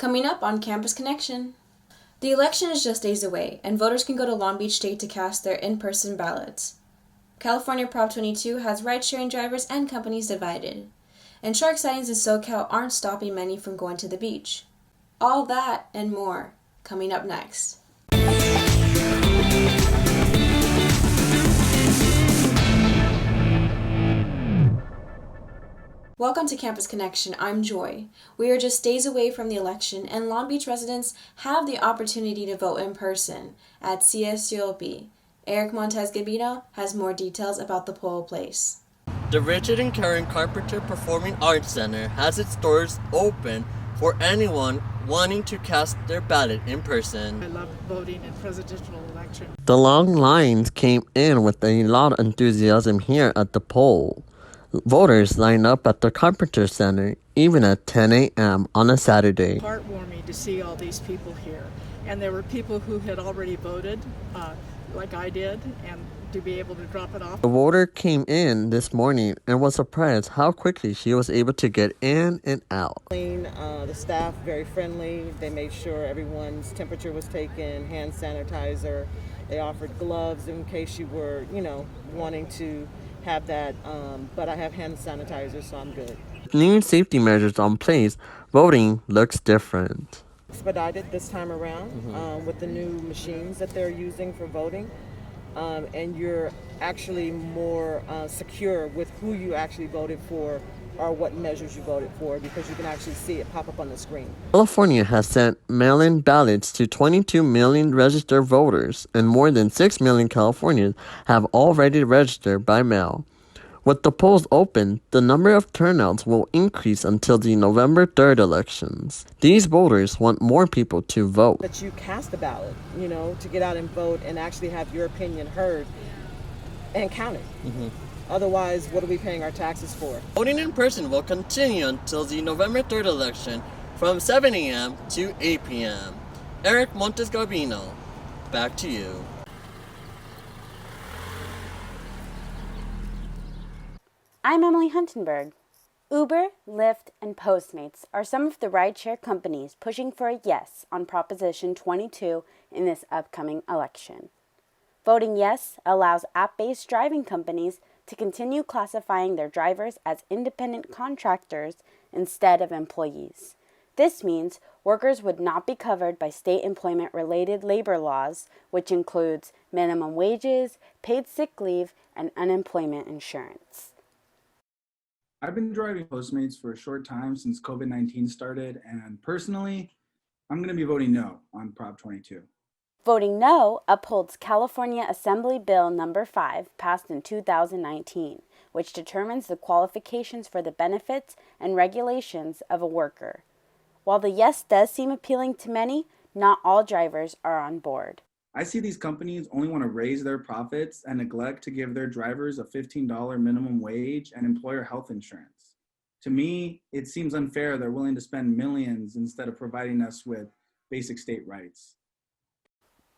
Coming up on Campus Connection. The election is just days away, and voters can go to Long Beach State to cast their in-person ballots. California Prop 22 has ride-sharing drivers and companies divided. And shark sightings in SoCal aren't stopping many from going to the beach. All that and more, coming up next. Welcome to Campus Connection. I'm Joy. We are just days away from the election, and Long Beach residents have the opportunity to vote in person at CSULB. Eric Montez Gabino has more details about the poll place. The Richard and Karen Carpenter Performing Arts Center has its doors open for anyone wanting to cast their ballot in person. I love voting in presidential election. The long lines came in with a lot of enthusiasm here at the poll. Voters lined up at the Carpenter Center even at 10 a.m. on a Saturday. Heartwarming to see all these people here. And there were people who had already voted, like I did, and to be able to drop it off. The voter came in this morning and was surprised how quickly she was able to get in and out. The staff very friendly. They made sure everyone's temperature was taken, hand sanitizer. They offered gloves in case you were, wanting to have that, but I have hand sanitizer, so I'm good. With new safety measures on place, voting looks different. Expedited this time around with the new machines that they're using for voting, and you're actually more secure with who you actually voted for or what measures you voted for, because you can actually see it pop up on the screen. California has sent mail-in ballots to 22 million registered voters, and more than 6 million Californians have already registered by mail. With the polls open, the number of turnouts will increase until the November 3rd elections. These voters want more people to vote. That you cast a ballot, to get out and vote and actually have your opinion heard and counted. Otherwise, what are we paying our taxes for? Voting in person will continue until the November 3rd election from 7 a.m. to 8 p.m. Eric Montes Garbino, back to you. I'm Emily Huntenberg. Uber, Lyft, and Postmates are some of the rideshare companies pushing for a yes on Proposition 22 in this upcoming election. Voting yes allows app-based driving companies to continue classifying their drivers as independent contractors instead of employees. This means workers would not be covered by state employment-related labor laws, which includes minimum wages, paid sick leave, and unemployment insurance. I've been driving Postmates for a short time since COVID-19 started, and personally, I'm going to be voting no on Prop 22. Voting no upholds California Assembly Bill No. 5, passed in 2019, which determines the qualifications for the benefits and regulations of a worker. While the yes does seem appealing to many, not all drivers are on board. I see these companies only want to raise their profits and neglect to give their drivers a $15 minimum wage and employer health insurance. To me, it seems unfair they're willing to spend millions instead of providing us with basic state rights.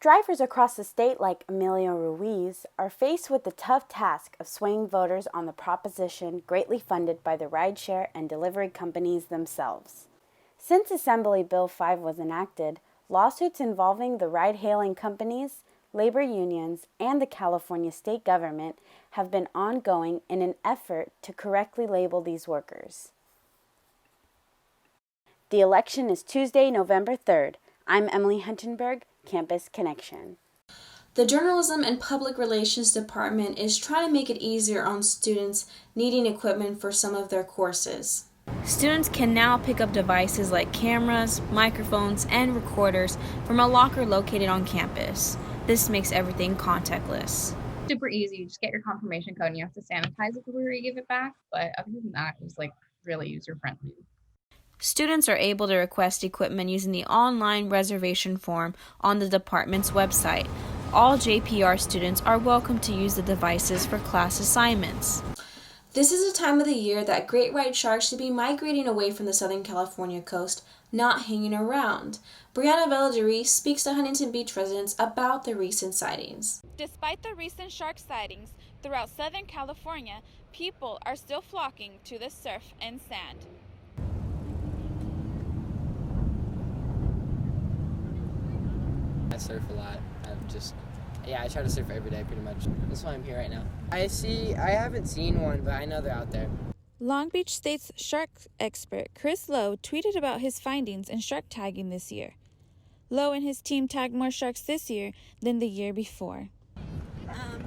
Drivers across the state like Emilio Ruiz are faced with the tough task of swaying voters on the proposition greatly funded by the rideshare and delivery companies themselves. Since Assembly Bill 5 was enacted, lawsuits involving the ride-hailing companies, labor unions, and the California state government have been ongoing in an effort to correctly label these workers. The election is Tuesday, November 3rd. I'm Emily Huntenberg, Campus Connection. The Journalism and Public Relations Department is trying to make it easier on students needing equipment for some of their courses. Students can now pick up devices like cameras, microphones, and recorders from a locker located on campus. This makes everything contactless. Super easy. You just get your confirmation code and you have to sanitize it before you give it back. But other than that, it was really user-friendly. Students are able to request equipment using the online reservation form on the department's website. All JPR students are welcome to use the devices for class assignments. This is a time of the year that great white sharks should be migrating away from the Southern California coast, not hanging around. Brianna Valladolid speaks to Huntington Beach residents about the recent sightings. Despite the recent shark sightings throughout Southern California, people are still flocking to the surf and sand. surf a lot. I try to surf every day pretty much. That's why I'm here right now. I haven't seen one, but I know they're out there. Long Beach State's shark expert Chris Lowe tweeted about his findings in shark tagging this year. Lowe and his team tagged more sharks this year than the year before.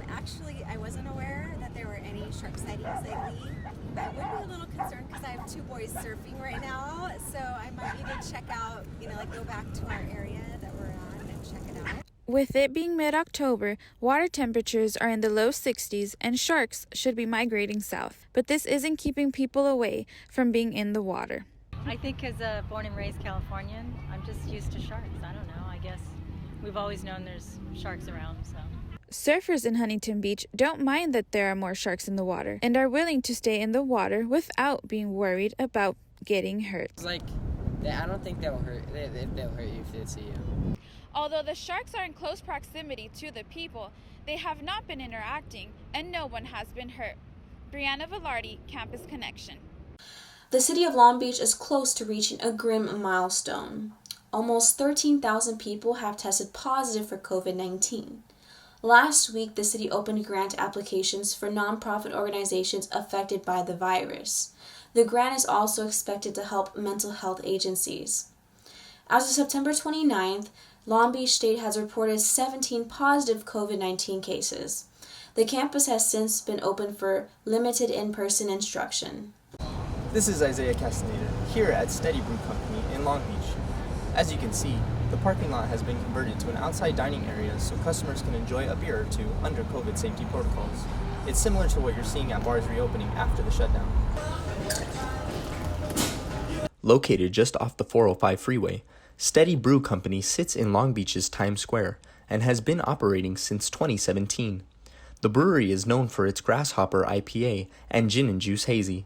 Actually, I wasn't aware that there were any shark sightings lately. I would be a little concerned because I have 2 boys surfing right now, so I might need to check out, go back to our area that we're on and check it out. With it being mid-October, water temperatures are in the low 60s and sharks should be migrating south. But this isn't keeping people away from being in the water. I think as a born and raised Californian, I'm just used to sharks. I don't know. I guess we've always known there's sharks around, so. Surfers in Huntington Beach don't mind that there are more sharks in the water and are willing to stay in the water without being worried about getting hurt. I don't think they'll hurt. They'll hurt you if they see you. Although the sharks are in close proximity to the people, they have not been interacting and no one has been hurt. Brianna Velarde, Campus Connection. The city of Long Beach is close to reaching a grim milestone. Almost 13,000 people have tested positive for COVID-19. Last week, the city opened grant applications for nonprofit organizations affected by the virus. The grant is also expected to help mental health agencies. As of September 29th, Long Beach State has reported 17 positive COVID-19 cases. The campus has since been open for limited in-person instruction. This is Isaiah Castaneda, here at Steady Brew Company in Long Beach. As you can see, the parking lot has been converted to an outside dining area so customers can enjoy a beer or two under COVID safety protocols. It's similar to what you're seeing at bars reopening after the shutdown. Located just off the 405 freeway, Steady Brew Company sits in Long Beach's Times Square and has been operating since 2017. The brewery is known for its Grasshopper IPA and Gin and Juice Hazy,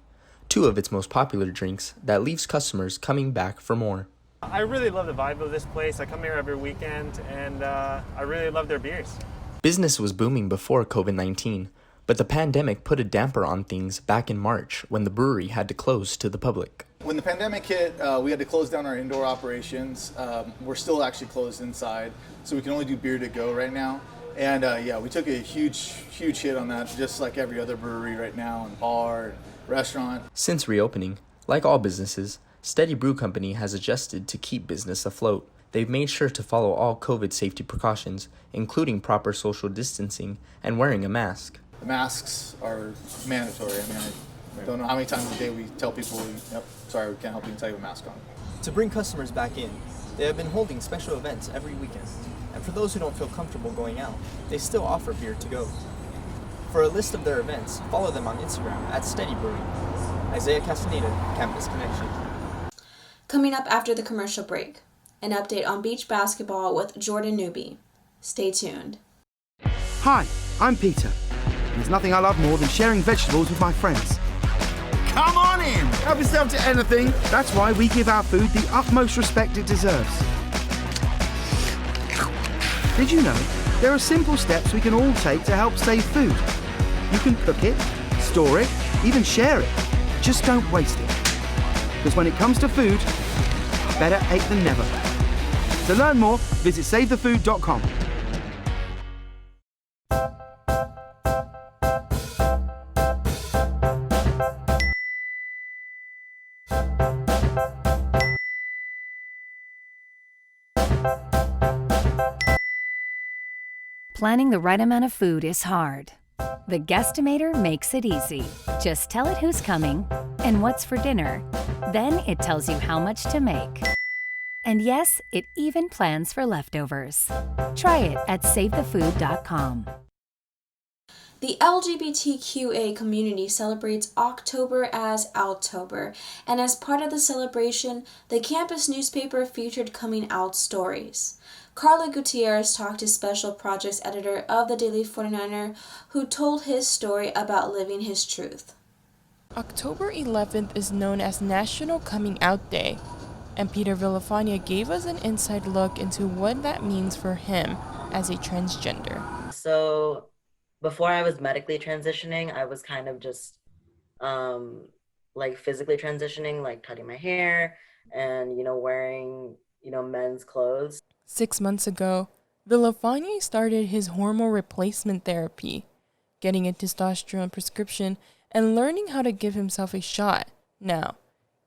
2 of its most popular drinks that leaves customers coming back for more. I really love the vibe of this place. I come here every weekend and I really love their beers. Business was booming before COVID-19, but the pandemic put a damper on things back in March when the brewery had to close to the public. When the pandemic hit, we had to close down our indoor operations. We're still actually closed inside, so we can only do beer to go right now. And we took a huge hit on that, just like every other brewery right now, and bar, and restaurant. Since reopening, like all businesses, Steady Brew Company has adjusted to keep business afloat. They've made sure to follow all COVID safety precautions, including proper social distancing and wearing a mask. The masks are mandatory. I don't know how many times a day we tell people, yep, sorry, we can't help you until you have a mask on. To bring customers back in, they have been holding special events every weekend. And for those who don't feel comfortable going out, they still offer beer to go. For a list of their events, follow them on Instagram at Steady Brewing. Isaiah Castaneda, Campus Connection. Coming up after the commercial break, an update on beach basketball with Jordan Newby. Stay tuned. Hi, I'm Peter. There's nothing I love more than sharing vegetables with my friends. Come on in! Help yourself to anything. That's why we give our food the utmost respect it deserves. Did you know there are simple steps we can all take to help save food? You can cook it, store it, even share it. Just don't waste it. Because when it comes to food, better ate than never. To learn more, visit savethefood.com. Planning the right amount of food is hard. The Guestimator makes it easy. Just tell it who's coming and what's for dinner. Then it tells you how much to make. And yes, it even plans for leftovers. Try it at savethefood.com. The LGBTQA community celebrates October as Outtober, and as part of the celebration, the campus newspaper featured coming out stories. Carla Gutierrez talked to special projects editor of the Daily 49er, who told his story about living his truth. October 11th is known as National Coming Out Day, and Peter Villafania gave us an inside look into what that means for him as a transgender. So before I was medically transitioning, I was kind of just physically transitioning, like cutting my hair and, wearing, men's clothes. 6 months ago, Villafani started his hormone replacement therapy, getting a testosterone prescription, and learning how to give himself a shot. Now,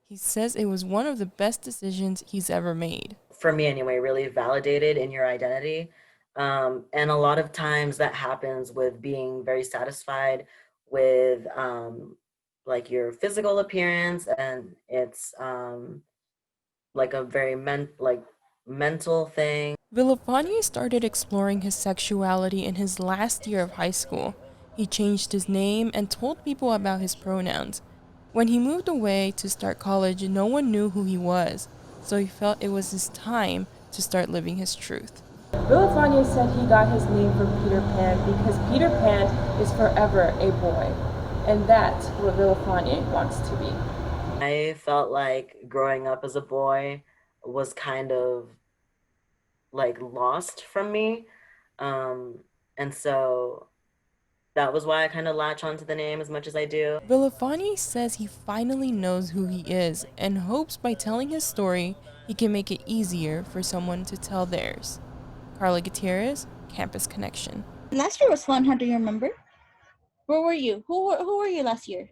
he says it was one of the best decisions he's ever made. For me anyway, really validated in your identity. And a lot of times that happens with being very satisfied with like your physical appearance, and it's like a very mental thing. Villafani started exploring his sexuality in his last year of high school. He changed his name and told people about his pronouns. When he moved away to start college, no one knew who he was, so he felt it was his time to start living his truth. Villafani said he got his name from Peter Pan because Peter Pan is forever a boy, and that's what Villafani wants to be. I felt like growing up as a boy was kind of like lost from me. And so that was why I kind of latch onto the name as much as I do. Villafani says he finally knows who he is and hopes by telling his story, he can make it easier for someone to tell theirs. Carla Gutierrez, Campus Connection. Last year was fun. How do you remember? Where were you? Who were you last year?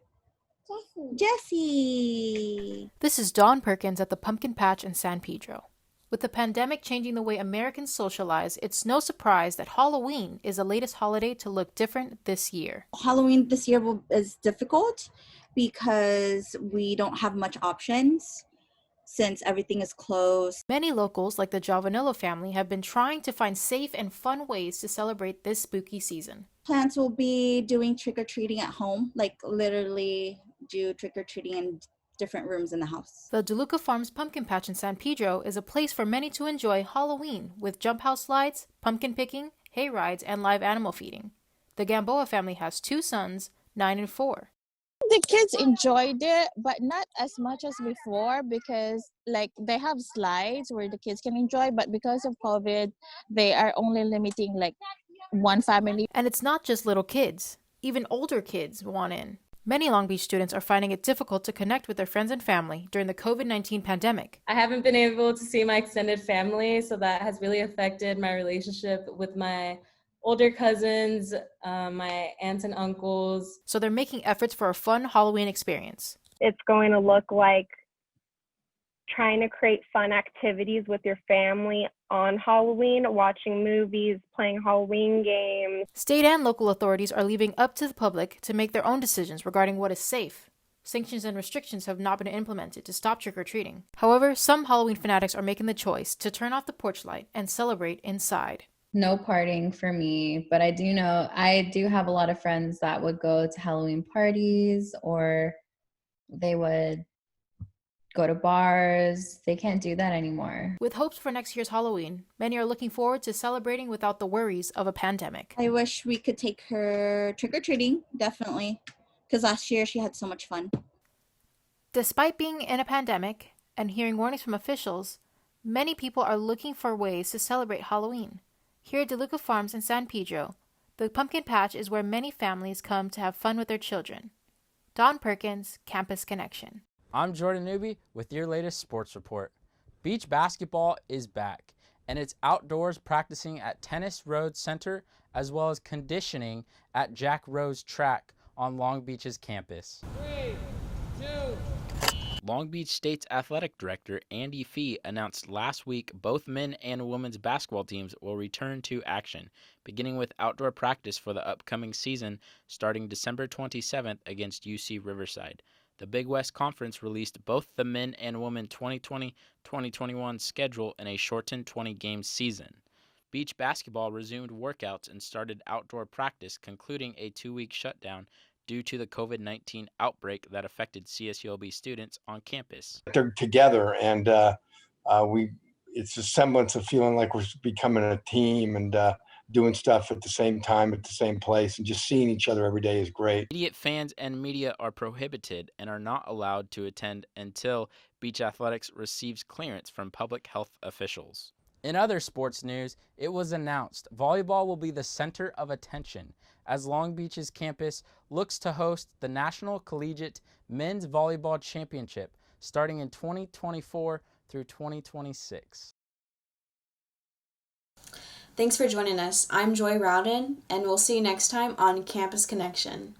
Jessie. This is Dawn Perkins at the Pumpkin Patch in San Pedro. With the pandemic changing the way Americans socialize, it's no surprise that Halloween is the latest holiday to look different this year. Halloween this year is difficult because we don't have much options since everything is closed. Many locals, like the Giovanillo family, have been trying to find safe and fun ways to celebrate this spooky season. Plans will be doing trick-or-treating at home, like literally do trick-or-treating in different rooms in the house. The DeLuca Farms Pumpkin Patch in San Pedro is a place for many to enjoy Halloween with jump house slides, pumpkin picking, hay rides, and live animal feeding. The Gamboa family has 2 sons, 9 and 4. The kids enjoyed it, but not as much as before because like they have slides where the kids can enjoy, but because of COVID, they are only limiting like one family. And it's not just little kids. Even older kids want in. Many Long Beach students are finding it difficult to connect with their friends and family during the COVID-19 pandemic. I haven't been able to see my extended family, so that has really affected my relationship with my older cousins, my aunts and uncles. So they're making efforts for a fun Halloween experience. It's going to look like trying to create fun activities with your family on Halloween, watching movies, playing Halloween games. State and local authorities are leaving up to the public to make their own decisions regarding what is safe. Sanctions and restrictions have not been implemented to stop trick-or-treating. However, some Halloween fanatics are making the choice to turn off the porch light and celebrate inside. No partying for me, but I do have a lot of friends that would go to Halloween parties, or they would go to bars. They can't do that anymore. With hopes for next year's Halloween, many are looking forward to celebrating without the worries of a pandemic. I wish we could take her trick-or-treating, definitely, because last year she had so much fun. Despite being in a pandemic and hearing warnings from officials, many people are looking for ways to celebrate Halloween. Here at DeLuca Farms in San Pedro, the Pumpkin Patch is where many families come to have fun with their children. Dawn Perkins, Campus Connection. I'm Jordan Newby with your latest sports report. Beach basketball is back, and it's outdoors practicing at Tennis Road Center as well as conditioning at Jack Rose Track on Long Beach's campus. 3, 2. Long Beach State's athletic director Andy Fee announced last week both men and women's basketball teams will return to action, beginning with outdoor practice for the upcoming season starting December 27th against UC Riverside. The Big West Conference released both the men and women 2020-2021 schedule in a shortened 20-game season. Beach basketball resumed workouts and started outdoor practice, concluding a 2-week shutdown due to the COVID-19 outbreak that affected CSULB students on campus. They're together, and it's a semblance of feeling like we're becoming a team and doing stuff at the same time, at the same place, and just seeing each other every day is great. Immediate fans and media are prohibited and are not allowed to attend until Beach Athletics receives clearance from public health officials. In other sports news, it was announced volleyball will be the center of attention as Long Beach's campus looks to host the National Collegiate Men's Volleyball Championship starting in 2024 through 2026. Thanks for joining us. I'm Joy Rowden, and we'll see you next time on Campus Connection.